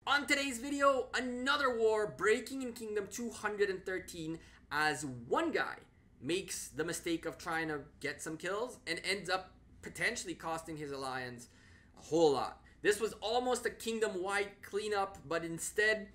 On today's video, another war breaking in Kingdom 213 as one guy makes the mistake of trying to get some kills and ends up potentially costing his alliance a whole lot. This was almost a kingdom-wide cleanup, but instead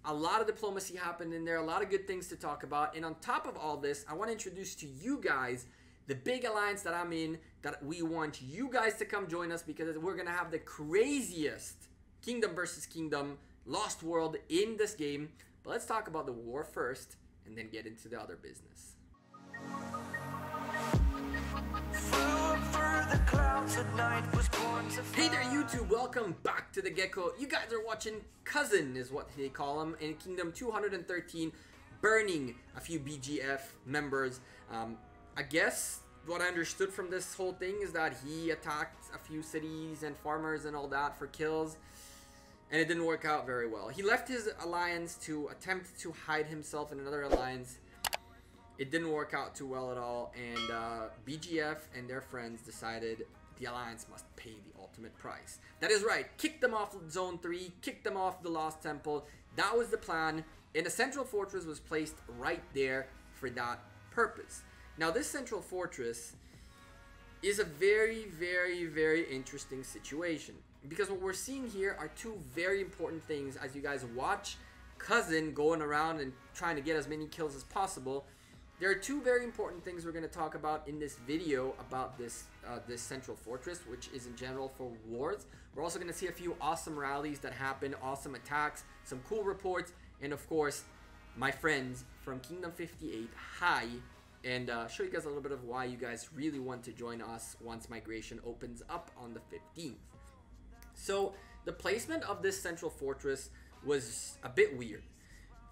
a lot of diplomacy happened in there, a lot of good things to talk about. And on top of all this, I want to introduce to you guys the big alliance that I'm in, that we want you guys to come join us, because we're going to have the craziest Kingdom versus Kingdom Lost World in this game. But let's talk about the war first and then get into the other business. Hey there YouTube, welcome back to the Gekko. You guys are watching Cousin is what they call him in Kingdom 213, burning a few BGF members. I guess what I understood from this whole thing is that he attacked a few cities and farmers and all that for kills, and it didn't work out very well. He left his alliance to attempt to hide himself in another alliance. It didn't work out too well at all, and BGF and their friends decided the alliance must pay the ultimate price. That is right, kick them off Zone 3, kick them off the Lost Temple. That was the plan, and a central fortress was placed right there for that purpose. Now this central fortress is a very, very interesting situation, because what we're seeing here are two very important things as you guys watch Cousin going around and trying to get as many kills as possible. There are two very important things we're going to talk about in this video about this central fortress, which is in general for wars. We're also going to see a few awesome rallies that happen, awesome attacks, some cool reports, and of course my friends from Kingdom 58, hi, and show you guys a little bit of why you guys really want to join us once migration opens up on the 15th. So the placement of this central fortress was a bit weird.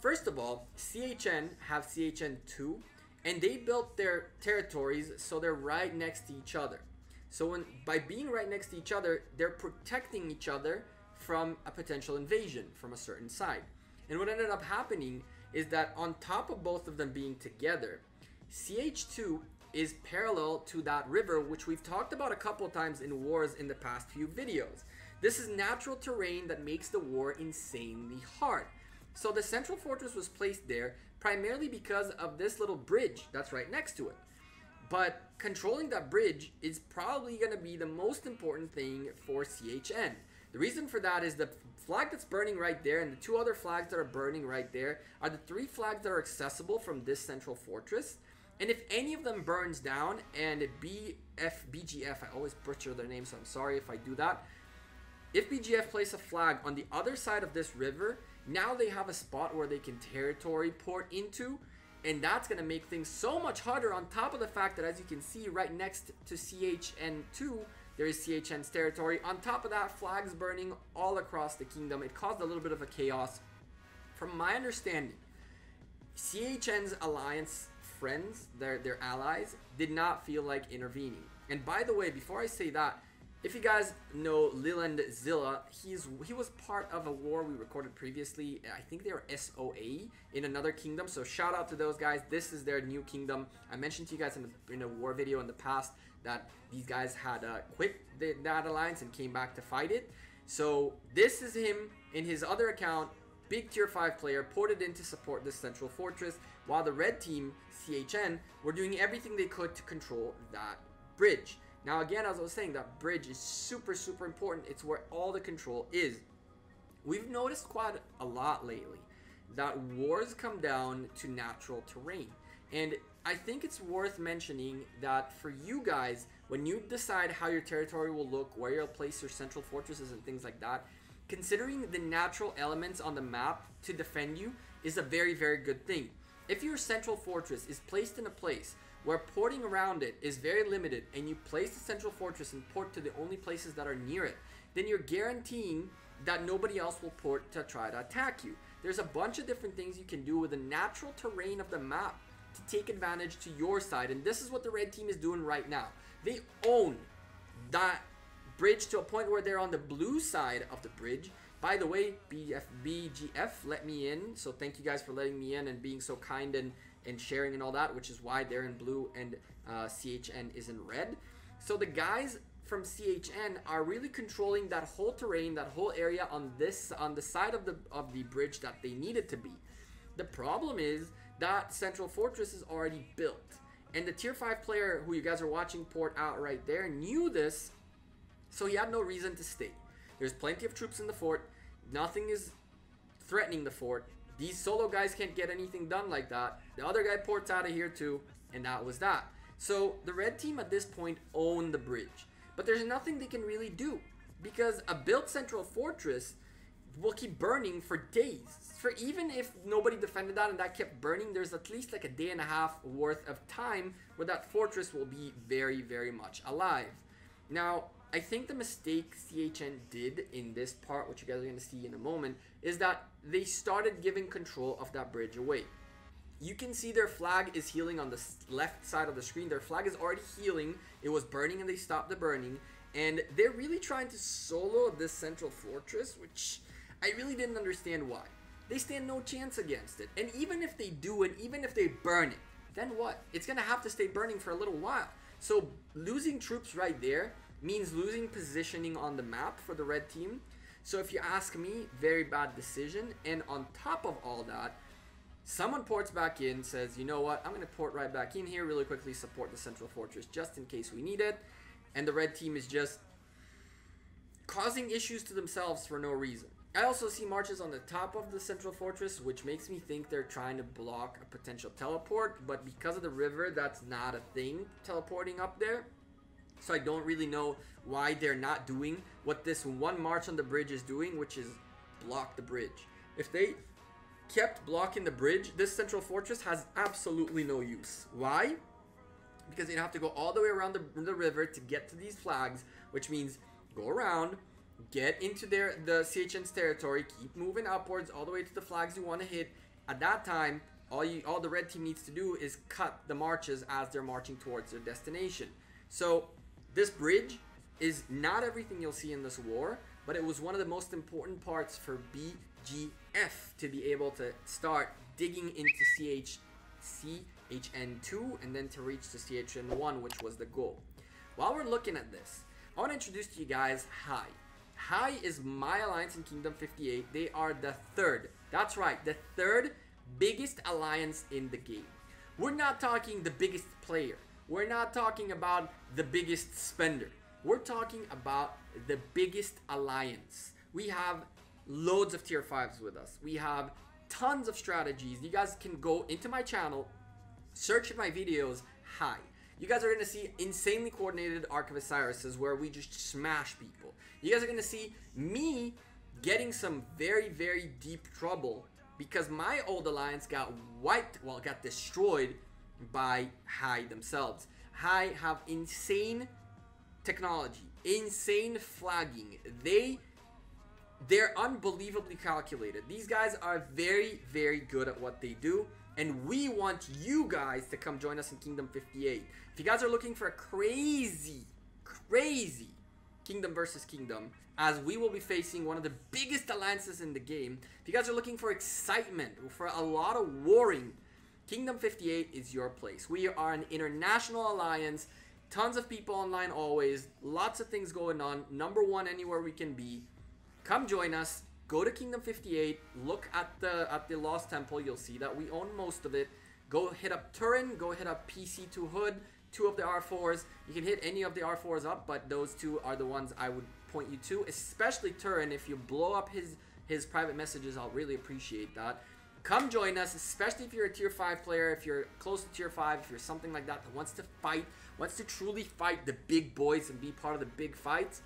First of all, CHN have CHN2, and they built their territories so they're right next to each other. So by being right next to each other, they're protecting each other from a potential invasion from a certain side. And what ended up happening is that on top of both of them being together, CH2 is parallel to that river, which we've talked about a couple times in wars in the past few videos. This is natural terrain that makes the war insanely hard. So the central fortress was placed there primarily because of this little bridge that's right next to it. But controlling that bridge is probably going to be the most important thing for CHN. The reason for that is the flag that's burning right there and the two other flags that are burning right there are the three flags that are accessible from this central fortress. And if any of them burns down, and BGF, I always butcher their name, so I'm sorry if I do that. If BGF place a flag on the other side of this river, now they have a spot where they can territory port into, and that's going to make things so much harder, on top of the fact that, as you can see right next to CHN2, there is CHN's territory. On top of that, flags burning all across the kingdom. It caused a little bit of a chaos. From my understanding, CHN's alliance friends, their allies, did not feel like intervening. And by the way, before I say that, if you guys know Leland Zilla, he was part of a war we recorded previously. I think they were SOA in another kingdom, so shout out to those guys. This is their new kingdom. I mentioned to you guys in a war video in the past that these guys had quit that alliance and came back to fight it. So this is him in his other account, big tier 5 player, ported in to support this central fortress, while the red team, CHN, were doing everything they could to control that bridge. Now again, as I was saying, that bridge is super important. It's where all the control is. We've noticed quite a lot lately that wars come down to natural terrain. And I think it's worth mentioning that for you guys, when you decide how your territory will look, where you'll place your central fortresses and things like that, considering the natural elements on the map to defend you is a very good thing. If your central fortress is placed in a place where porting around it is very limited, and you place the central fortress and port to the only places that are near it, then you're guaranteeing that nobody else will port to try to attack you. There's a bunch of different things you can do with the natural terrain of the map to take advantage to your side, and this is what the red team is doing right now. They own that bridge to a point where they're on the blue side of the bridge. By the way, BGF let me in, so thank you guys for letting me in and being so kind and sharing and all that, which is why they're in blue and CHN is in red. So the guys from CHN are really controlling that whole terrain, that whole area on the side of the bridge that they need it to be. The problem is that Central Fortress is already built. And the tier 5 player who you guys are watching port out right there knew this, so he had no reason to stay. There's plenty of troops in the fort. Nothing is threatening the fort. These solo guys can't get anything done like that. The other guy ports out of here too, and that was that. So the red team at this point owned the bridge. But there's nothing they can really do, because a built Central Fortress will keep burning for days. For even if nobody defended that and that kept burning, there's at least like a day and a half worth of time where that fortress will be very, very much alive. Now, I think the mistake CHN did in this part, which you guys are going to see in a moment, is that they started giving control of that bridge away. You can see their flag is healing on the left side of the screen. Their flag is already healing. It was burning and they stopped the burning. And they're really trying to solo this Central Fortress, which I really didn't understand why. They stand no chance against it. And even if they do it, even if they burn it, then what? It's going to have to stay burning for a little while. So losing troops right there means losing positioning on the map for the red team. So if you ask me, very bad decision. And on top of all that, someone ports back in, says, you know what, I'm going to port right back in here really quickly, support the Central Fortress just in case we need it. And the red team is just causing issues to themselves for no reason. I also see marches on the top of the Central Fortress, which makes me think they're trying to block a potential teleport. But because of the river, that's not a thing, teleporting up there. So I don't really know why they're not doing what this one march on the bridge is doing, which is block the bridge. If they kept blocking the bridge, this Central Fortress has absolutely no use. Why? Because they'd have to go all the way around the river to get to these flags, which means go around, get into the CHN's territory, keep moving upwards all the way to the flags you want to hit. At that time, all the red team needs to do is cut the marches as they're marching towards their destination. So this bridge is not everything you'll see in this war, but it was one of the most important parts for BGF to be able to start digging into CHN2 and then to reach to CHN1, which was the goal. While we're looking at this, I want to introduce to you guys Hai. Hai is my alliance in Kingdom 58. They are the third, that's right, the third biggest alliance in the game. We're not talking the biggest player. We're not talking about the biggest spender. We're talking about the biggest alliance. We have loads of tier 5s with us. We have tons of strategies. You guys can go into my channel, search my videos, Hai. You guys are going to see insanely coordinated Arc of Osiris's where we just smash people. You guys are going to see me getting some very, very deep trouble because my old alliance got wiped, well, got destroyed by Hai themselves. Hai have insane technology, insane flagging. They're unbelievably calculated. These guys are very, very good at what they do. And we want you guys to come join us in Kingdom 58. If you guys are looking for a crazy, crazy Kingdom versus Kingdom, as we will be facing one of the biggest alliances in the game. If you guys are looking for excitement, for a lot of warring, Kingdom 58 is your place. We are an international alliance. Tons of people online always. Lots of things going on. #1 anywhere we can be. Come join us. Go to Kingdom 58. Look at the Lost Temple. You'll see that we own most of it. Go hit up Turin. Go hit up PC2 Hood. 2 of the R4s. You can hit any of the R4s up, but those 2 are the ones I would point you to. Especially Turin. If you blow up his private messages, I'll really appreciate that. Come join us, especially if you're a tier 5 player, if you're close to tier 5, if you're something like that wants to fight, wants to truly fight the big boys and be part of the big fights.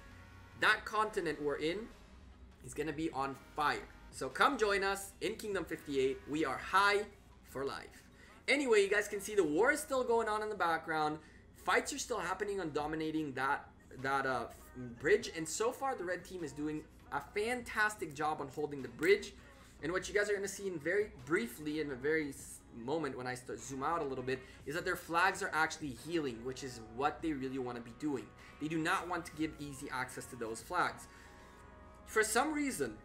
That continent we're in is going to be on fire. So come join us in Kingdom 58. We are Hai for life. Anyway, you guys can see the war is still going on in the background. Fights are still happening on dominating that bridge. And so far, the red team is doing a fantastic job on holding the bridge. And what you guys are going to see in very briefly, in a very moment when I start zoom out a little bit, is that their flags are actually healing, which is what they really want to be doing. They do not want to give easy access to those flags. For some reason,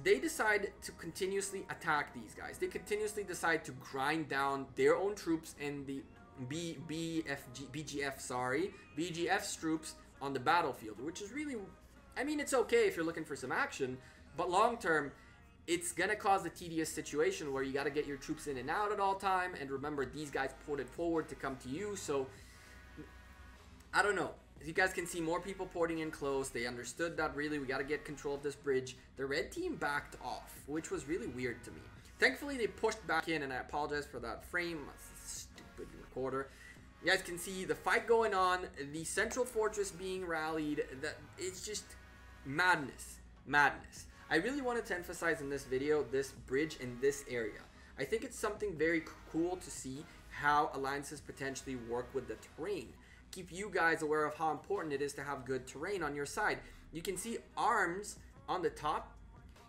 they decide to continuously attack these guys. They continuously decide to grind down their own troops and the BGF's troops on the battlefield, which is really, I mean, it's okay if you're looking for some action, but long term, it's gonna cause a tedious situation where you got to get your troops in and out at all time. And remember, these guys ported forward to come to you, so I don't know. As you guys can see, more people porting in close. They understood that really we got to get control of this bridge. The red team backed off, which was really weird to me. Thankfully, they pushed back in, and I apologize for that frame. Stupid recorder. You guys can see the fight going on, the central fortress being rallied. That it's just madness. Madness. I really wanted to emphasize in this video this bridge in this area. I think it's something very cool to see how alliances potentially work with the terrain. Keep you guys aware of how important it is to have good terrain on your side. You can see arms on the top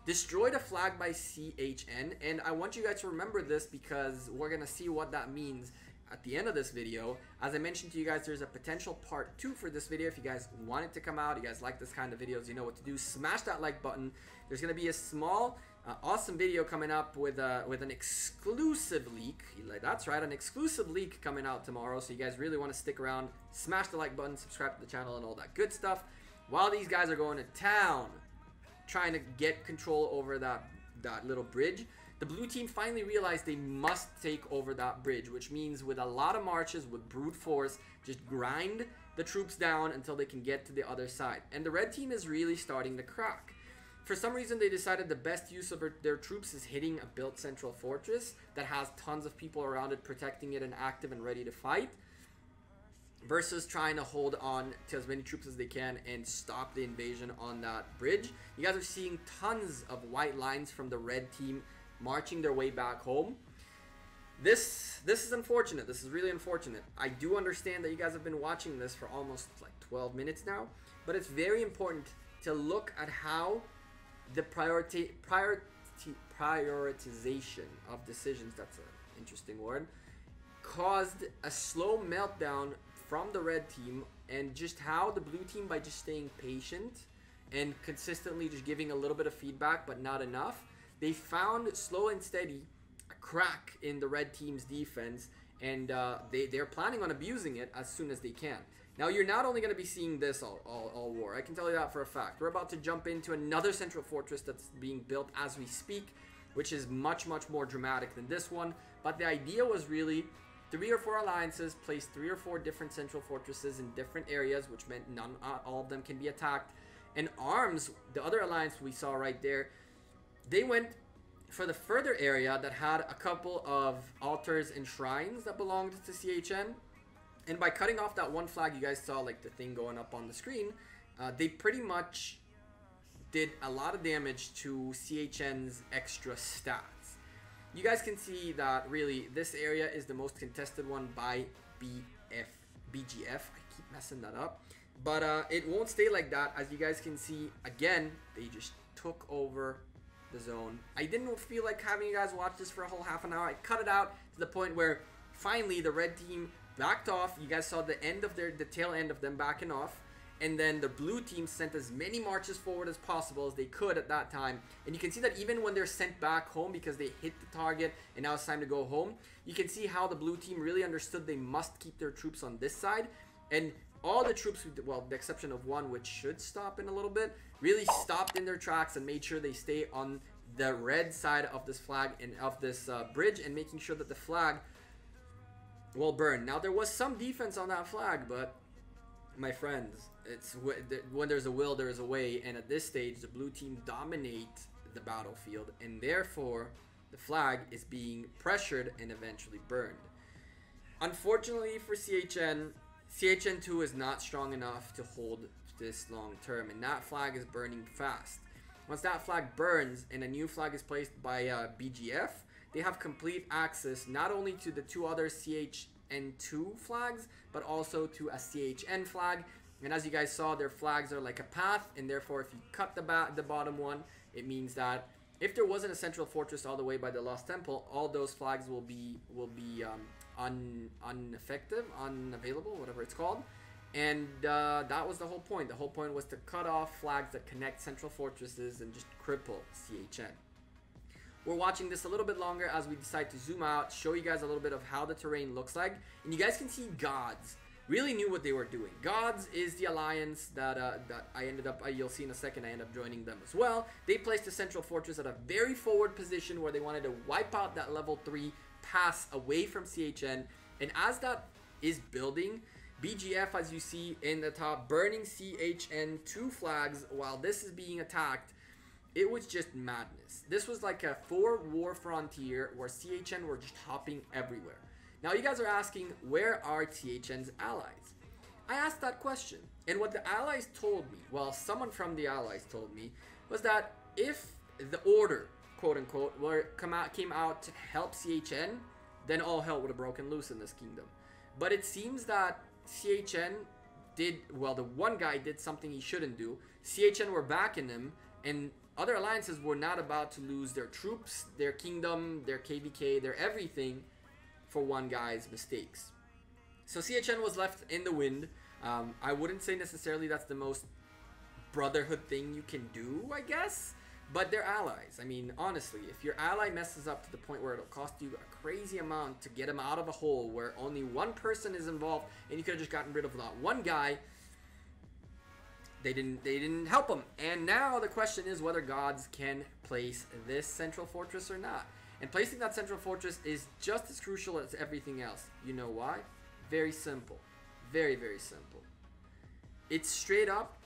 destroyed a flag by CHN, and I want you guys to remember this because we're gonna see what that means at the end of this video. As I mentioned to you guys, there's a potential part 2 for this video. If you guys want it to come out, you guys like this kind of videos, you know what to do. Smash that like button. There's gonna be a small awesome video coming up with an exclusive leak. That's right, an exclusive leak coming out tomorrow. So you guys really want to stick around, smash the like button, subscribe to the channel, and all that good stuff. While these guys are going to town, trying to get control over that little bridge, the blue team finally realized they must take over that bridge, which means with a lot of marches, with brute force, just grind the troops down until they can get to the other side. And the red team is really starting to crack. For some reason, they decided the best use of their troops is hitting a built central fortress that has tons of people around it protecting it and active and ready to fight, versus trying to hold on to as many troops as they can and stop the invasion on that bridge. You guys are seeing tons of white lines from the red team marching their way back home. This is unfortunate. This is really unfortunate. I do understand that you guys have been watching this for almost like 12 minutes now, but it's very important to look at how the prioritization of decisions, that's an interesting word, caused a slow meltdown from the red team, and just how the blue team, by just staying patient and consistently just giving a little bit of feedback but not enough, they found slow and steady a crack in the red team's defense, and they're planning on abusing it as soon as they can. Now, you're not only going to be seeing this all war. I can tell you that for a fact. We're about to jump into another central fortress that's being built as we speak, which is much, much more dramatic than this one. But the idea was really 3 or 4 alliances place 3 or 4 different central fortresses in different areas, which meant all of them can be attacked. And arms, the other alliance we saw right there, they went for the further area that had a couple of altars and shrines that belonged to CHN. And by cutting off that one flag, you guys saw like the thing going up on the screen, they pretty much did a lot of damage to CHN's extra stats. You guys can see that really this area is the most contested one by BGF. I keep messing that up. But it won't stay like that. As you guys can see, again, they just took over the zone. I didn't feel like having you guys watch this for a whole half an hour. I cut it out to the point where finally the red team backed off. You guys saw the tail end of them backing off, and then the blue team sent as many marches forward as possible as they could at that time. And you can see that even when they're sent back home because they hit the target and now it's time to go home, you can see how the blue team really understood they must keep their troops on this side. And all the troops, well, the exception of one, which should stop in a little bit, really stopped in their tracks and made sure they stay on the red side of this flag and of this bridge, and making sure that the flag will burn. Now, there was some defense on that flag, but my friends, it's when there's a will, there is a way. And at this stage, the blue team dominate the battlefield, and therefore the flag is being pressured and eventually burned. Unfortunately for CHN2 is not strong enough to hold this long term, and that flag is burning fast. Once that flag burns and a new flag is placed by BGF, they have complete access not only to the 2 other CHN2 flags, but also to a CHN flag. And as you guys saw, their flags are like a path, and therefore if you cut the bottom one, it means that if there wasn't a central fortress all the way by the Lost Temple, all those flags will be ineffective, unavailable, whatever it's called. And that was the whole point. The whole point was to cut off flags that connect central fortresses and just cripple CHN. We're watching this a little bit longer as we decide to zoom out, show you guys a little bit of how the terrain looks like. And you guys can see gods. really knew what they were doing. Gods is the alliance that I ended up, you'll see in a second, I end up joining them as well. They placed the Central Fortress at a very forward position where they wanted to wipe out that level 3 pass away from CHN. And as that is building, BGF, as you see in the top, burning CHN 2 flags while this is being attacked. It was just madness. This was like a 4-war frontier where CHN were just hopping everywhere. Now you guys are asking, where are THN's allies? I asked that question, and what the allies told me, well, someone from the allies told me, was that if the order, quote unquote, came out to help CHN, then all hell would have broken loose in this kingdom. But it seems that CHN did, well, the one guy did something he shouldn't do. CHN were backing him, and other alliances were not about to lose their troops, their kingdom, their KVK, their everything, for one guy's mistakes. So CHN was left in the wind. I wouldn't say necessarily that's the most brotherhood thing you can do, I guess, but they're allies. I mean, honestly, if your ally messes up to the point where it'll cost you a crazy amount to get him out of a hole where only one person is involved and you could have just gotten rid of that one guy, they didn't help him. And now the question is whether gods can place this Central Fortress or not. And placing that Central Fortress is just as crucial as everything else. You know why? Very simple. Very, very simple. It's straight up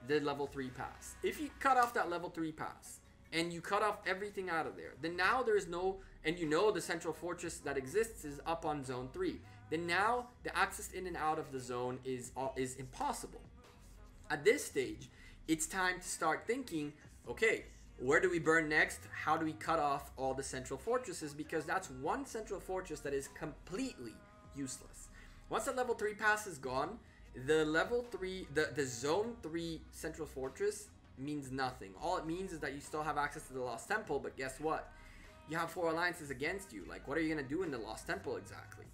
the level 3 pass. If you cut off that level 3 pass and you cut off everything out of there, then now there's no, and you know the Central Fortress that exists is up on zone 3. Then now the access in and out of the zone is impossible. At this stage, it's time to start thinking, okay, where do we burn next? How do we cut off all the Central Fortresses? Because that's one Central Fortress that is completely useless. Once the level 3 pass is gone, the level 3, the zone 3 Central Fortress means nothing. All it means is that you still have access to the Lost Temple, but guess what? You have 4 alliances against you. Like, what are you going to do in the Lost Temple exactly?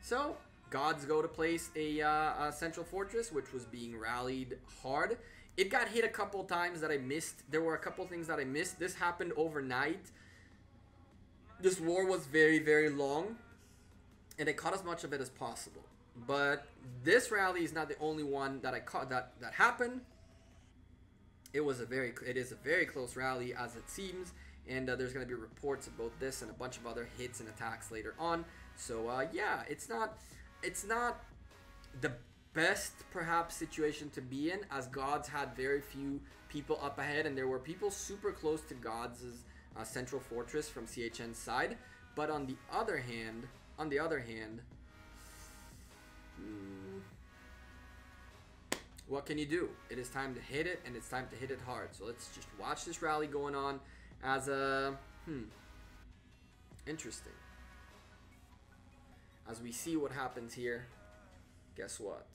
So, gods go to place a Central Fortress, which was being rallied hard. It got hit a couple times that I missed. There were a couple things that I missed. This happened overnight. This war was very, very long, and they caught as much of it as possible. But this rally is not the only one that I caught that happened. It is a very close rally, as it seems, and there's going to be reports of both this and a bunch of other hits and attacks later on. So yeah, it's not the best perhaps situation to be in, as gods had very few people up ahead, and there were people super close to gods' Central Fortress from CHN's side. But on the other hand, what can you do? It is time to hit it, and it's time to hit it hard. So let's just watch this rally going on as a interesting. As we see what happens here, guess what?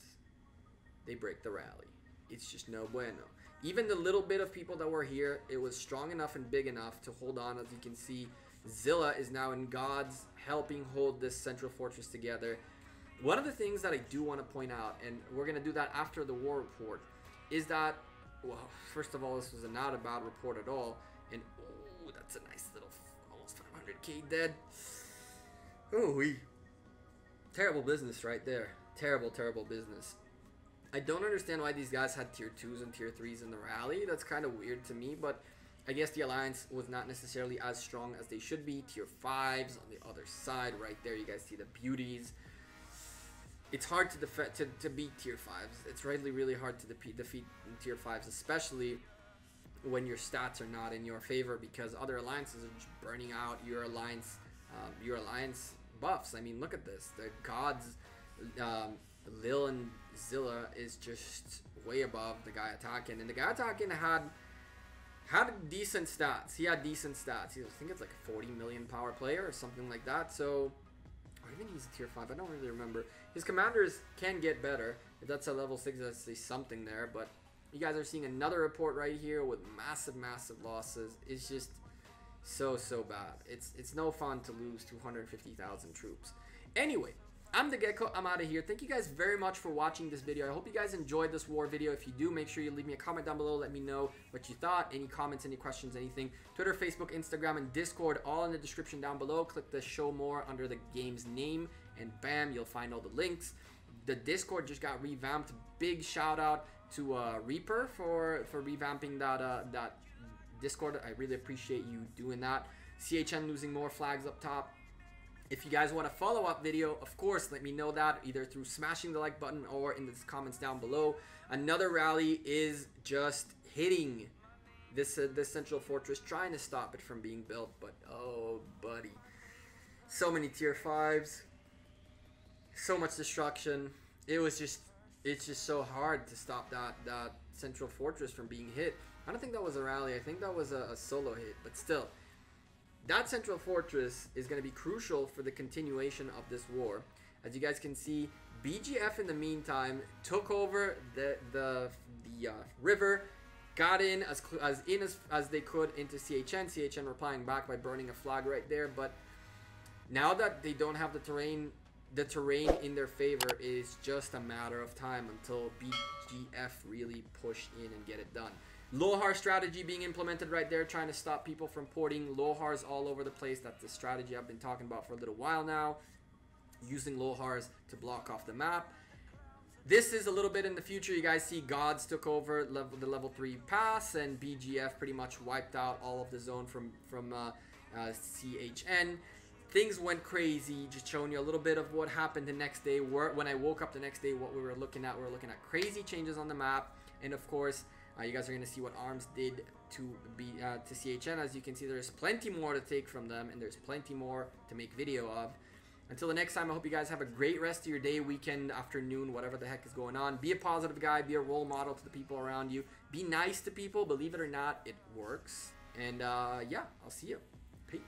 They break the rally. It's just no bueno. Even the little bit of people that were here, it was strong enough and big enough to hold on. As you can see, Zilla is now in gods, helping hold this Central Fortress together. One of the things that I do want to point out, and we're going to do that after the war report, is that, well, first of all, this was not a bad report at all. And, oh, that's a nice little, almost 500k dead. Oh, terrible business right there. Terrible, terrible business. I don't understand why these guys had tier 2s and tier 3s in the rally. That's kind of weird to me, but I guess the alliance was not necessarily as strong as they should be. Tier 5s on the other side right there. You guys see the beauties. It's hard to beat tier 5s. It's really hard to defeat tier 5s, especially when your stats are not in your favor, because other alliances are just burning out your alliance buffs. I mean, look at this. The gods, Lil and Zilla is just way above the guy attacking, and the guy attacking had decent stats. He had decent stats. I think it's like a 40 million power player or something like that. So, or even he's a tier 5. I don't really remember. His commanders can get better. If that's a level 6, that's something there. But you guys are seeing another report right here with massive losses. It's just so bad. It's no fun to lose 250,000 troops. Anyway, I'm the Gekko. I'm out of here. Thank you guys very much for watching this video. I hope you guys enjoyed this war video. If you do, make sure you leave me a comment down below. Let me know what you thought. Any comments, any questions, anything. Twitter, Facebook, Instagram, and Discord, all in the description down below. Click the show more under the game's name, and bam, you'll find all the links. the Discord just got revamped. Big shout out to Reaper for revamping that Discord. I really appreciate you doing that. CHN losing more flags up top. If you guys want a follow-up video, of course, let me know that either through smashing the like button or in the comments down below. Another rally is just hitting this central fortress, trying to stop it from being built, but oh buddy, so many tier 5s, so much destruction. It's just so hard to stop that central fortress from being hit. I don't think that was a rally. I think that was a solo hit, but still, that central fortress is going to be crucial for the continuation of this war. As you guys can see, BGF in the meantime took over the river, got in as they could into CHN. CHN replying back by burning a flag right there. But now that they don't have the terrain in their favor, is just a matter of time until BGF really push in and get it done. Lohar strategy being implemented right there, trying to stop people from porting. Lohars all over the place. That's the strategy I've been talking about for a little while now. Using Lohars to block off the map. This is a little bit in the future. You guys see Gods took over the level 3 pass, and BGF pretty much wiped out all of the zone from CHN. Things went crazy. Just showing you a little bit of what happened the next day. When I woke up the next day, what we were looking at. We were looking at crazy changes on the map, and of course, you guys are going to see what ARMS did to CHN. As you can see, there's plenty more to take from them, and there's plenty more to make video of. Until the next time, I hope you guys have a great rest of your day, weekend, afternoon, whatever the heck is going on. Be a positive guy. Be a role model to the people around you. Be nice to people. Believe it or not, it works. And yeah, I'll see you. Peace.